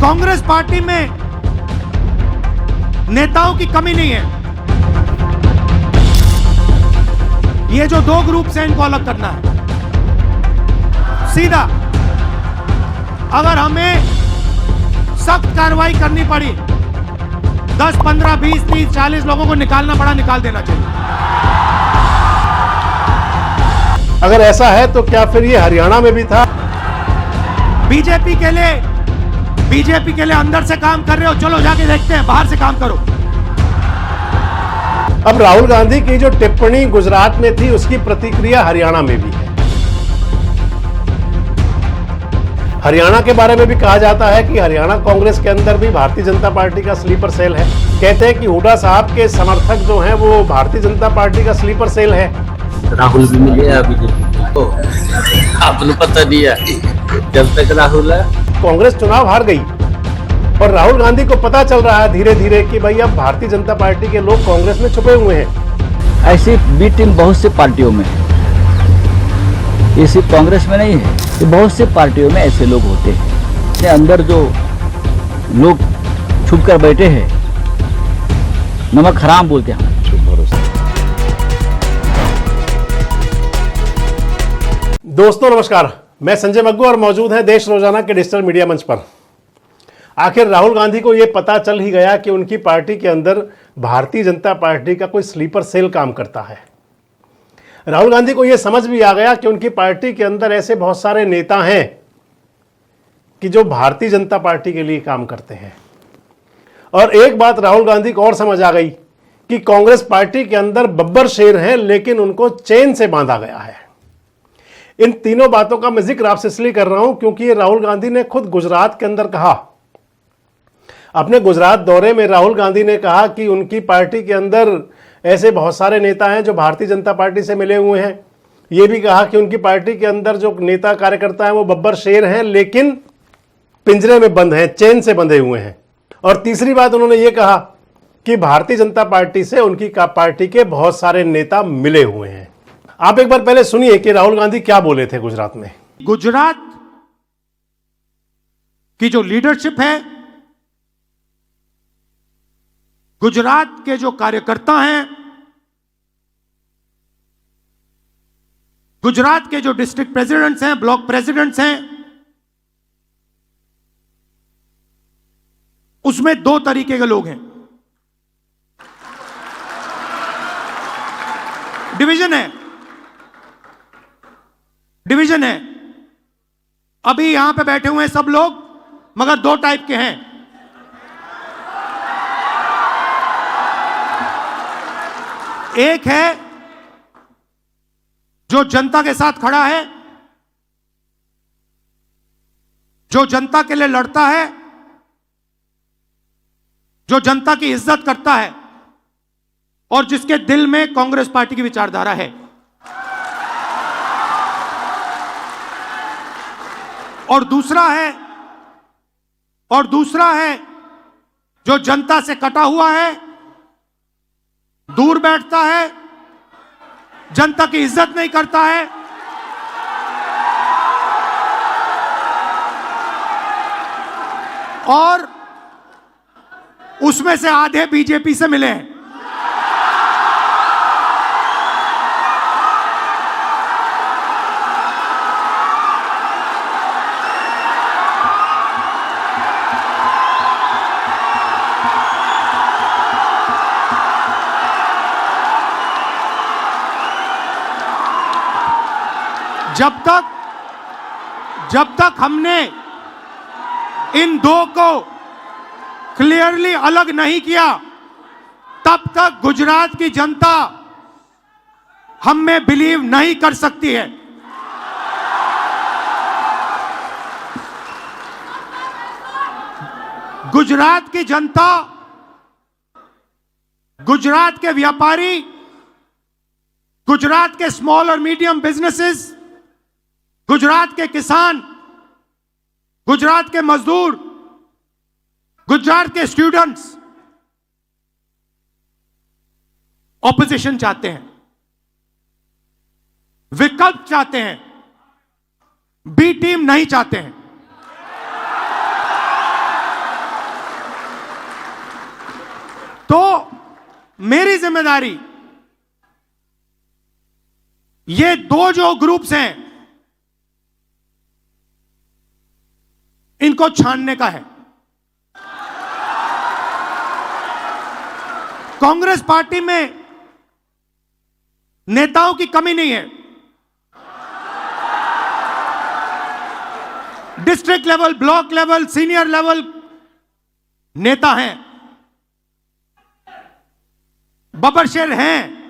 Congress party में नेताओं की कमी नहीं है। ये जो दो ग्रुप हैं इनको अलग करना है सीधा। अगर हमें सख्त कार्रवाई करनी पड़ी, 10, 15, 20, 30, 40 लोगों को निकालना पड़ा, निकाल देना चाहिए। अगर ऐसा है तो क्या फिर ये हरियाणा में भी था? बीजेपी के लिए अंदर से काम कर रहे हो, चलो जाके देखते हैं, बाहर से काम करो। अब राहुल गांधी की जो टिप्पणी गुजरात में थी उसकी प्रतिक्रिया हरियाणा में भी है। हरियाणा के बारे में भी कहा जाता है कि हरियाणा कांग्रेस के अंदर भी भारतीय जनता पार्टी का स्लीपर सेल है। कहते हैं कि हुड्डा साहब के समर्थक जो हैं वो भारतीय जनता पार्टी का स्लीपर सेल है। राहुल भी मिले अभी तो आपको पता नहीं है, जब तक राहुल है कांग्रेस चुनाव हार गई और राहुल गांधी को पता चल रहा है धीरे धीरे कि भाई अब भारतीय जनता पार्टी के लोग कांग्रेस में छुपे हुए हैं। ऐसी बी टीम बहुत सी पार्टियों में है, ये सिर्फ कांग्रेस में नहीं है, ये बहुत सी पार्टियों में ऐसे लोग होते हैं। इसके अंदर जो लोग छुप कर बैठे हैं, नमक हराम बोलते हैं। दोस्तों नमस्कार, मैं संजय मग्गू और मौजूद है देश रोजाना के डिजिटल मीडिया मंच पर। आखिर राहुल गांधी को यह पता चल ही गया कि उनकी पार्टी के अंदर भारतीय जनता पार्टी का कोई स्लीपर सेल काम करता है। राहुल गांधी को यह समझ भी आ गया कि उनकी पार्टी के अंदर ऐसे बहुत सारे नेता हैं कि जो भारतीय जनता पार्टी के लिए काम करते हैं। और एक बात राहुल गांधी को और समझ आ गई कि कांग्रेस पार्टी के अंदर बब्बर शेर हैं, लेकिन उनको चेन से बांधा गया है। इन तीनों बातों का मैं जिक्र आपसे इसलिए कर रहा हूं क्योंकि ये राहुल गांधी ने खुद गुजरात के अंदर कहा। अपने गुजरात दौरे में राहुल गांधी ने कहा कि उनकी पार्टी के अंदर ऐसे बहुत सारे नेता हैं जो भारतीय जनता पार्टी से मिले हुए हैं। ये भी कहा कि उनकी पार्टी के अंदर जो नेता कार्यकर्ता हैं वो बब्बर शेर हैं, लेकिन पिंजरे में बंद हैं, चेन से बंधे हुए हैं। और तीसरी बात उन्होंने ये कहा कि भारतीय जनता पार्टी से उनकी पार्टी के बहुत सारे नेता मिले हुए हैं। आप एक बार पहले सुनिए कि राहुल गांधी क्या बोले थे गुजरात में। गुजरात की जो लीडरशिप है, गुजरात के जो कार्यकर्ता हैं, गुजरात के जो डिस्ट्रिक्ट प्रेसिडेंट्स हैं, ब्लॉक प्रेसिडेंट्स हैं, उसमें दो तरीके के लोग हैं। डिवीजन है। अभी यहां पे बैठे हुए हैं सब लोग, मगर दो टाइप के हैं। एक है जो जनता के साथ खड़ा है, जो जनता के लिए लड़ता है, जो जनता की इज्जत करता है और जिसके दिल में कांग्रेस पार्टी की विचारधारा है। और दूसरा है जो जनता से कटा हुआ है, दूर बैठता है, जनता की इज्जत नहीं करता है, और उसमें से आधे बीजेपी से मिले हैं। जब तक हमने इन दो को क्लियरली अलग नहीं किया, तब तक गुजरात की जनता हम में बिलीव नहीं कर सकती है। गुजरात की जनता, गुजरात के व्यापारी, गुजरात के स्मॉल और मीडियम बिजनेसेस, गुजरात के किसान, गुजरात के मजदूर, गुजरात के स्टूडेंट्स ऑपोजिशन चाहते हैं, विकल्प चाहते हैं, बी टीम नहीं चाहते हैं। मेरी जिम्मेदारी ये दो जो ग्रुप्स हैं इनको छानने का है। कांग्रेस पार्टी में नेताओं की कमी नहीं है। District level, block level, senior level नेता हैं, बब्बर हैं,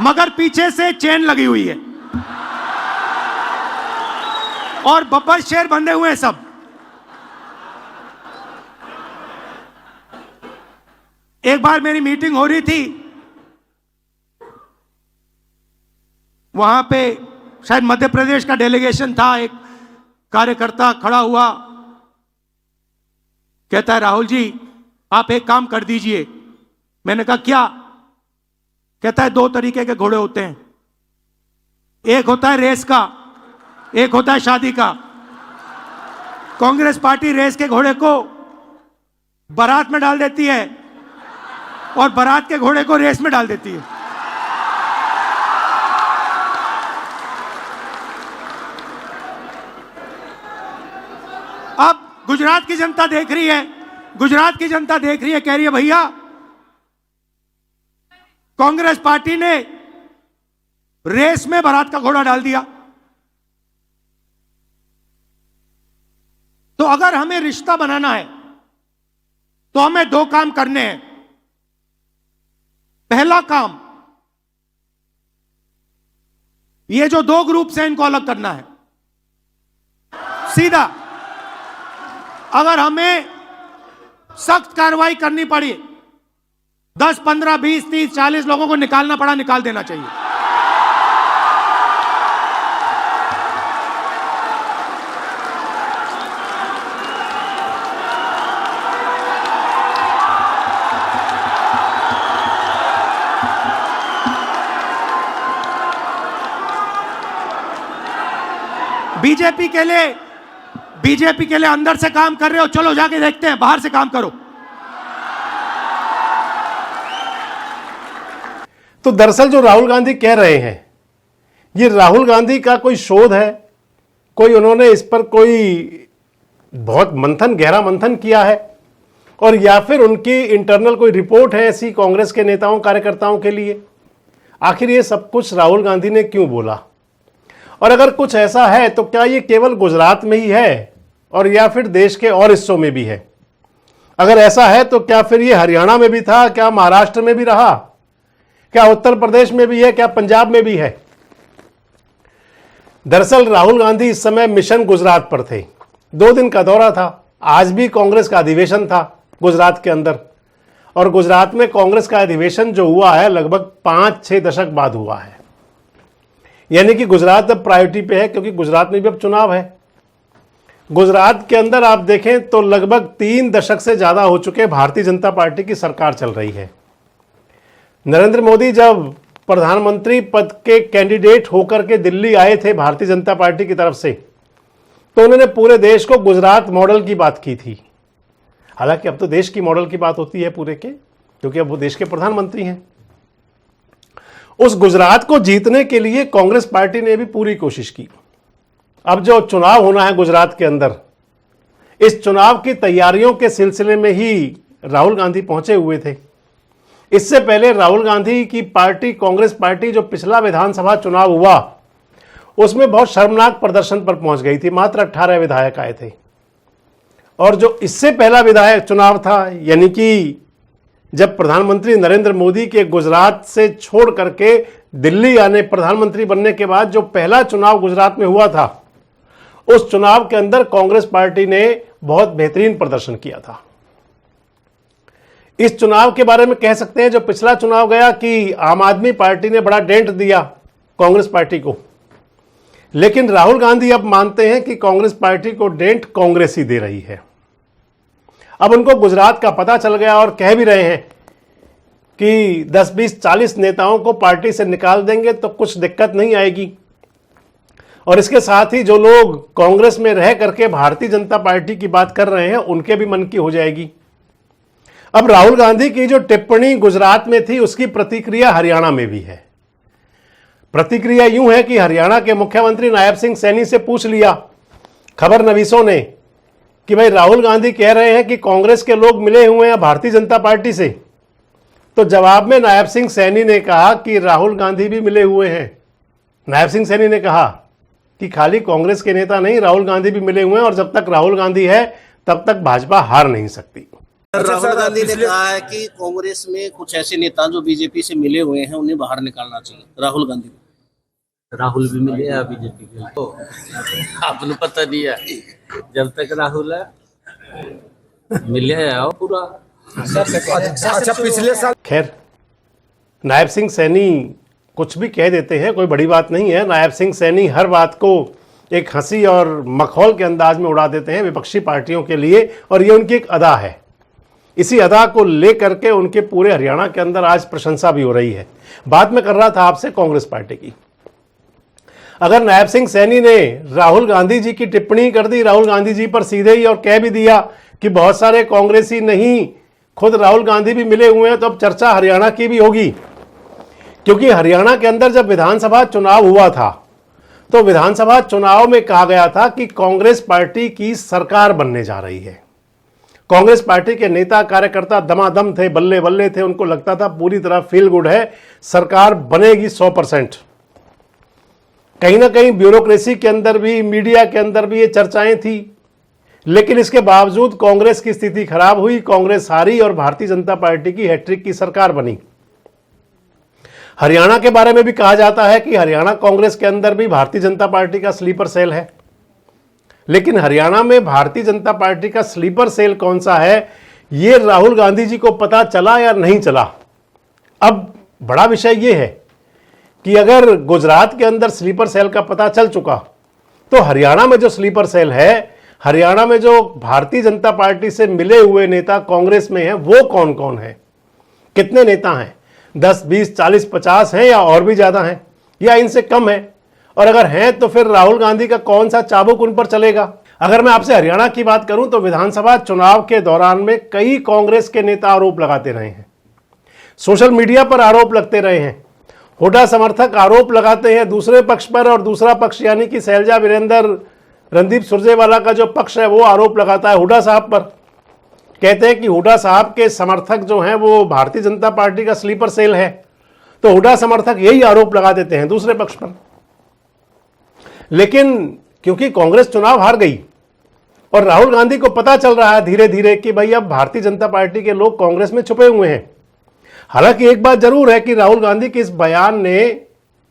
मगर पीछे से चेन लगी हुई है और बब्बर शेर बंधे हुए हैं सब। एक बार मेरी मीटिंग हो रही थी, वहां पे शायद मध्य प्रदेश का डेलीगेशन था। एक कार्यकर्ता खड़ा हुआ, कहता है राहुल जी आप एक काम कर दीजिए। मैंने कहा क्या? कहता है दो तरीके के घोड़े होते हैं, एक होता है रेस का, एक होता है शादी का। कांग्रेस पार्टी रेस के घोड़े को बारात में डाल देती है और बारात के घोड़े को रेस में डाल देती है। अब गुजरात की जनता देख रही है, गुजरात की जनता देख रही है, कह रही है भैया कांग्रेस पार्टी ने रेस में बारात का घोड़ा डाल दिया। तो अगर हमें रिश्ता बनाना है तो हमें दो काम करने हैं। पहला काम, ये जो दो ग्रुप्स हैं इनको अलग करना है सीधा। अगर हमें सख्त कार्रवाई करनी पड़ी, 10, 15, 20, 30, 40 लोगों को निकालना पड़ा, निकाल देना चाहिए। बीजेपी के लिए अंदर से काम कर रहे हो, चलो जाके देखते हैं, बाहर से काम करो। तो दरअसल जो राहुल गांधी कह रहे हैं, ये राहुल गांधी का कोई शोध है, कोई उन्होंने इस पर कोई बहुत मंथन, गहरा मंथन किया है, और या फिर उनकी इंटरनल कोई रिपोर्ट है ऐसी कांग्रेस के नेताओं कार्यकर्ताओं के लिए? आखिर ये सब कुछ राहुल गांधी ने क्यों बोला? और अगर कुछ ऐसा है तो क्या ये केवल गुजरात में ही है और या फिर देश के और हिस्सों में भी है? अगर ऐसा है तो क्या फिर ये हरियाणा में भी था, क्या महाराष्ट्र में भी रहा, क्या उत्तर प्रदेश में भी है, क्या पंजाब में भी है? दरअसल राहुल गांधी इस समय मिशन गुजरात पर थे, 2 दिन का दौरा था। आज भी कांग्रेस का अधिवेशन था गुजरात के अंदर, और गुजरात में कांग्रेस का अधिवेशन जो हुआ है लगभग 5-6 दशक बाद हुआ है। यानी कि गुजरात अब प्रायोरिटी पे है, क्योंकि गुजरात में भी अब चुनाव है। गुजरात के अंदर आप देखें तो लगभग 3 दशक से ज्यादा हो चुके भारतीय जनता पार्टी की सरकार चल रही है। नरेंद्र मोदी जब प्रधानमंत्री पद के कैंडिडेट होकर के दिल्ली आए थे भारतीय जनता पार्टी की तरफ से, तो उन्होंने पूरे देश को गुजरात मॉडल की बात की थी। हालांकि अब तो देश की मॉडल की बात होती है पूरे के, क्योंकि अब वो देश के प्रधानमंत्री हैं। उस गुजरात को जीतने के लिए कांग्रेस पार्टी ने भी पूरी कोशिश की। अब जो चुनाव होना है गुजरात के अंदर, इस चुनाव की तैयारियों के सिलसिले में ही राहुल गांधी पहुंचे हुए थे। इससे पहले राहुल गांधी की पार्टी कांग्रेस पार्टी जो पिछला विधानसभा चुनाव हुआ उसमें बहुत शर्मनाक प्रदर्शन पर पहुंच गई थी। मात्र 18 विधायक आए थे। और जो इससे पहला विधायक चुनाव था, यानी कि जब प्रधानमंत्री नरेंद्र मोदी के गुजरात से छोड़ करके दिल्ली आने, प्रधानमंत्री बनने के बाद जो पहला चुनाव गुजरात में हुआ था, उस चुनाव के अंदर कांग्रेस पार्टी ने बहुत बेहतरीन प्रदर्शन किया था। इस चुनाव के बारे में कह सकते हैं जो पिछला चुनाव गया कि आम आदमी पार्टी ने बड़ा डेंट दिया कांग्रेस पार्टी को, लेकिन राहुल गांधी अब मानते हैं कि कांग्रेस पार्टी को डेंट कांग्रेस ही दे रही है। अब उनको गुजरात का पता चल गया और कह भी रहे हैं कि 10, 20, 40 नेताओं को पार्टी से निकाल देंगे तो कुछ दिक्कत नहीं आएगी। और इसके साथ ही जो लोग कांग्रेस में रह करके भारतीय जनता पार्टी की बात कर रहे हैं उनके भी मन की हो जाएगी। अब राहुल गांधी की जो टिप्पणी गुजरात में थी उसकी प्रतिक्रिया हरियाणा में भी है। प्रतिक्रिया यूं है कि हरियाणा के मुख्यमंत्री नायब सिंह सैनी से पूछ लिया खबर नवीसों ने कि भाई राहुल गांधी कह रहे हैं कि कांग्रेस के लोग मिले हुए हैं भारतीय जनता पार्टी से। तो जवाब में नायब सिंह सैनी ने कहा कि राहुल गांधी भी मिले हुए हैं। नायब सिंह सैनी ने कहा कि खाली कांग्रेस के नेता नहीं, राहुल गांधी भी मिले हुए हैं और जब तक राहुल गांधी है तब तक भाजपा हार नहीं सकती। राहुल गांधी ने कहा है कि कांग्रेस में कुछ ऐसे नेता जो बीजेपी से मिले हुए हैं उन्हें बाहर निकालना चाहिए। राहुल गांधी राहुल भी मिले हैं बीजेपी के तो आपने पता नहीं है, जब तक राहुल है मिले आओ पूरा। अच्छा पिछले साल खैर, नायब सिंह सैनी कुछ भी कह देते हैं, कोई बड़ी बात नहीं है। नायब सिंह सैनी हर बात को एक हंसी और मखौल के अंदाज में उड़ा देते हैं विपक्षी पार्टियों के लिए, और ये उनकी एक अदा है। इसी अदा को लेकर के उनके पूरे हरियाणा के अंदर आज प्रशंसा भी हो रही है। बात मैं कर रहा था आपसे कांग्रेस पार्टी की। अगर नायब सिंह सैनी ने राहुल गांधी जी की टिप्पणी कर दी राहुल गांधी जी पर सीधे ही, और कह भी दिया कि बहुत सारे कांग्रेसी नहीं, खुद राहुल गांधी भी मिले हुए हैं, तो अब चर्चा हरियाणा की भी होगी। क्योंकि हरियाणा के अंदर जब विधानसभा चुनाव हुआ था तो विधानसभा चुनाव में कहा गया था कि कांग्रेस पार्टी की सरकार बनने जा रही है। कांग्रेस पार्टी के नेता कार्यकर्ता दमादम थे, बल्ले बल्ले थे, उनको लगता था पूरी तरह फील गुड है, सरकार बनेगी 100%। कहीं ना कहीं ब्यूरोक्रेसी के अंदर भी, मीडिया के अंदर भी ये चर्चाएं थी, लेकिन इसके बावजूद कांग्रेस की स्थिति खराब हुई, कांग्रेस हारी और भारतीय जनता पार्टी की हैट्रिक की सरकार बनी। हरियाणा के बारे में भी कहा जाता है कि हरियाणा कांग्रेस के अंदर भी भारतीय जनता पार्टी का स्लीपर सेल है, लेकिन हरियाणा में भारतीय जनता पार्टी का स्लीपर सेल कौन सा है ये राहुल गांधी जी को पता चला या नहीं चला। अब बड़ा विषय ये है कि अगर गुजरात के अंदर स्लीपर सेल का पता चल चुका तो हरियाणा में जो स्लीपर सेल है, हरियाणा में जो भारतीय जनता पार्टी से मिले हुए नेता कांग्रेस में हैं, वो कौन कौन है, कितने नेता हैं, 10, 20, 40, 50 हैं या और भी ज़्यादा हैं या इनसे कम है, और अगर हैं तो फिर राहुल गांधी का कौन सा चाबुक उन पर चलेगा। अगर मैं आपसे हरियाणा की बात करूं तो विधानसभा चुनाव के दौरान में कई कांग्रेस के नेता आरोप लगाते रहे हैं, सोशल मीडिया पर आरोप लगते रहे हैं, हुड्डा समर्थक आरोप लगाते हैं दूसरे पक्ष पर, और दूसरा पक्ष यानी कि शैलजा वीरेंद्र, रणदीप सुरजेवाला का जो पक्ष है वो आरोप लगाता है हुड्डा साहब पर। कहते हैं कि हुड्डा साहब के समर्थक जो हैं वो भारतीय जनता पार्टी का स्लीपर सेल है, तो हुड्डा समर्थक यही आरोप लगा देते हैं दूसरे पक्ष पर। लेकिन क्योंकि कांग्रेस चुनाव हार गई और राहुल गांधी को पता चल रहा है धीरे धीरे कि भाई अब भारतीय जनता पार्टी के लोग कांग्रेस में छुपे हुए हैं। हालांकि एक बात जरूर है कि राहुल गांधी के इस बयान ने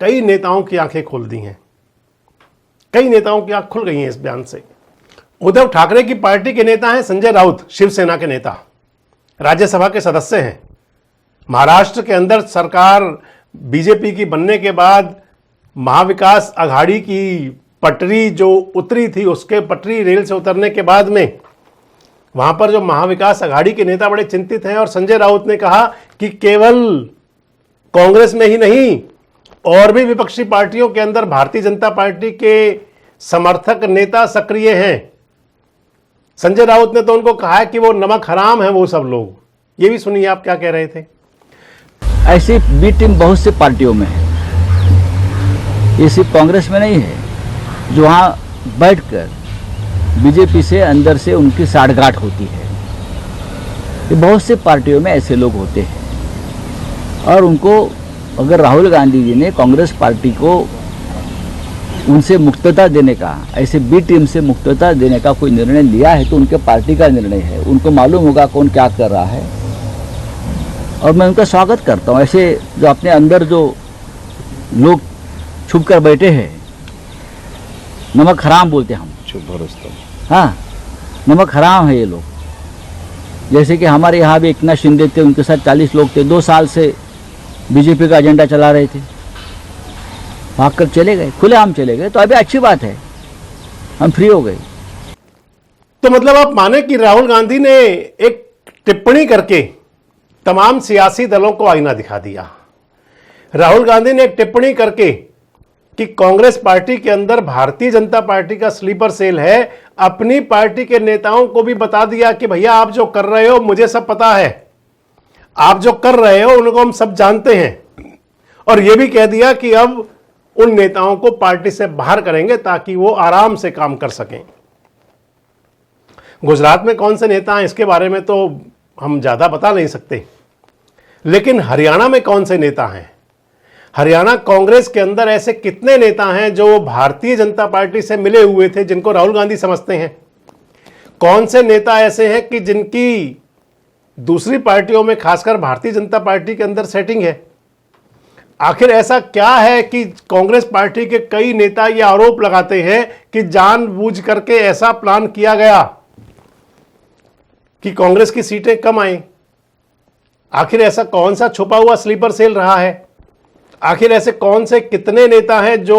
कई नेताओं की आंखें खोल दी हैं, कई नेताओं की आंख खुल गई हैं इस बयान से। उद्धव ठाकरे की पार्टी के नेता हैं संजय राउत, शिवसेना के नेता, राज्यसभा के सदस्य हैं। महाराष्ट्र के अंदर सरकार बीजेपी की बनने के बाद महाविकास अघाड़ी की पटरी जो उतरी थी, उसके पटरी रेल से उतरने के बाद में वहां पर जो महाविकास अघाड़ी के नेता बड़े चिंतित हैं, और संजय राउत ने कहा कि केवल कांग्रेस में ही नहीं और भी विपक्षी पार्टियों के अंदर भारतीय जनता पार्टी के समर्थक नेता सक्रिय हैं। संजय राउत ने तो उनको कहा है कि वो नमक हराम है वो सब लोग। ये भी सुनिए आप क्या कह रहे थे। ऐसी बी टीम बहुत सी पार्टियों में है, ये सिर्फ कांग्रेस में नहीं है, जो वहाँ बैठकर बीजेपी से अंदर से उनकी साठगांठ होती है। ये बहुत से पार्टियों में ऐसे लोग होते हैं, और उनको अगर राहुल गांधी जी ने कांग्रेस पार्टी को उनसे मुक्तता देने का, ऐसे बी टीम से मुक्तता देने का कोई निर्णय लिया है तो उनके पार्टी का निर्णय है, उनको मालूम होगा कौन क्या कर रहा है, और मैं उनका स्वागत करता हूँ। ऐसे जो अपने अंदर जो लोग छुप कर बैठे हैं, नमक हराम बोलते हैं हम, हाँ नमक हराम है ये लोग। जैसे कि हमारे यहाँ भी एकनाथ शिंदे थे, उनके साथ 40 लोग थे, 2 साल से बीजेपी का एजेंडा चला रहे थे, भागकर चले गए, खुलेआम चले गए, तो अभी अच्छी बात है, हम फ्री हो गए। तो मतलब आप माने कि राहुल गांधी ने एक टिप्पणी करके तमाम सियासी दलों को आईना दिखा दिया। राहुल गांधी ने एक टिप्पणी करके कि कांग्रेस पार्टी के अंदर भारतीय जनता पार्टी का स्लीपर सेल है, अपनी पार्टी के नेताओं को भी बता दिया कि भैया आप जो कर रहे हो मुझे सब पता है, आप जो कर रहे हो उनको हम सब जानते हैं। और यह भी कह दिया कि अब उन नेताओं को पार्टी से बाहर करेंगे ताकि वो आराम से काम कर सकें। गुजरात में कौन से नेता हैं इसके बारे में तो हम ज्यादा बता नहीं सकते, लेकिन हरियाणा में कौन से नेता हैं? हरियाणा कांग्रेस के अंदर ऐसे कितने नेता हैं जो भारतीय जनता पार्टी से मिले हुए थे, जिनको राहुल गांधी समझते हैं? कौन से नेता ऐसे हैं कि जिनकी दूसरी पार्टियों में, खासकर भारतीय जनता पार्टी के अंदर सेटिंग है? आखिर ऐसा क्या है कि कांग्रेस पार्टी के कई नेता ये आरोप लगाते हैं कि जानबूझ करके ऐसा प्लान किया गया कि कांग्रेस की सीटें कम आए? आखिर ऐसा कौन सा छुपा हुआ स्लीपर सेल रहा है? आखिर ऐसे कौन से कितने नेता हैं जो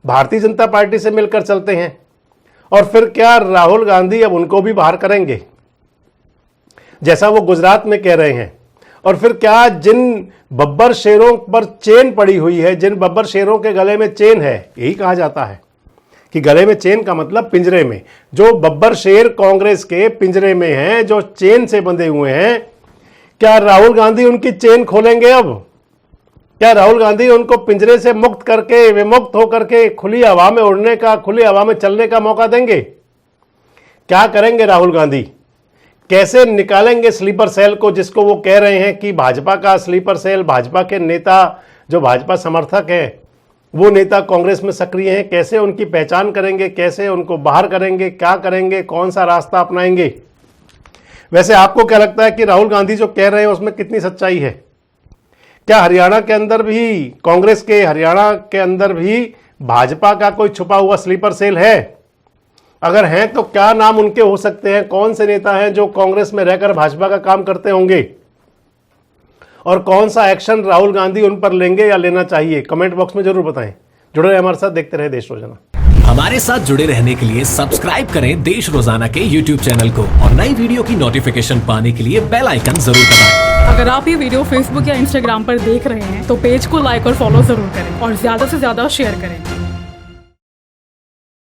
भारतीय जनता पार्टी से मिलकर चलते हैं? और फिर क्या राहुल गांधी अब उनको भी बाहर करेंगे जैसा वो गुजरात में कह रहे हैं? और फिर क्या जिन बब्बर शेरों पर चेन पड़ी हुई है, जिन बब्बर शेरों के गले में चेन है, यही कहा जाता है कि गले में चेन का मतलब पिंजरे में, जो बब्बर शेर कांग्रेस के पिंजरे में हैं, जो चेन से बंधे हुए हैं, क्या राहुल गांधी उनकी चेन खोलेंगे? अब क्या राहुल गांधी उनको पिंजरे से मुक्त करके, विमुक्त होकर के खुली हवा में उड़ने का, खुली हवा में चलने का मौका देंगे? क्या करेंगे राहुल गांधी? कैसे निकालेंगे स्लीपर सेल को, जिसको वो कह रहे हैं कि भाजपा का स्लीपर सेल, भाजपा के नेता जो भाजपा समर्थक हैं, वो नेता कांग्रेस में सक्रिय हैं? कैसे उनकी पहचान करेंगे? कैसे उनको बाहर करेंगे? क्या करेंगे? कौन सा रास्ता अपनाएंगे? वैसे आपको क्या लगता है कि राहुल गांधी जो कह रहे हैं उसमें कितनी सच्चाई है? क्या हरियाणा के अंदर भी, कांग्रेस के हरियाणा के अंदर भी भाजपा का कोई छुपा हुआ स्लीपर सेल है? अगर हैं तो क्या नाम उनके हो सकते हैं? कौन से नेता हैं जो कांग्रेस में रहकर भाजपा का काम करते होंगे? और कौन सा एक्शन राहुल गांधी उन पर लेंगे या लेना चाहिए? कमेंट बॉक्स में जरूर बताएं। जुड़े रहे हमारे साथ, देखते रहे देश रोजाना। हमारे साथ जुड़े रहने के लिए सब्सक्राइब करें देश रोजाना के YouTube चैनल को और नई वीडियो की नोटिफिकेशन पाने के लिए बेल आइकन जरूर दबाएं। अगर आप ये वीडियो Facebook या Instagram पर देख रहे हैं तो पेज को लाइक और फॉलो जरूर करें और ज्यादा से ज्यादा शेयर करें।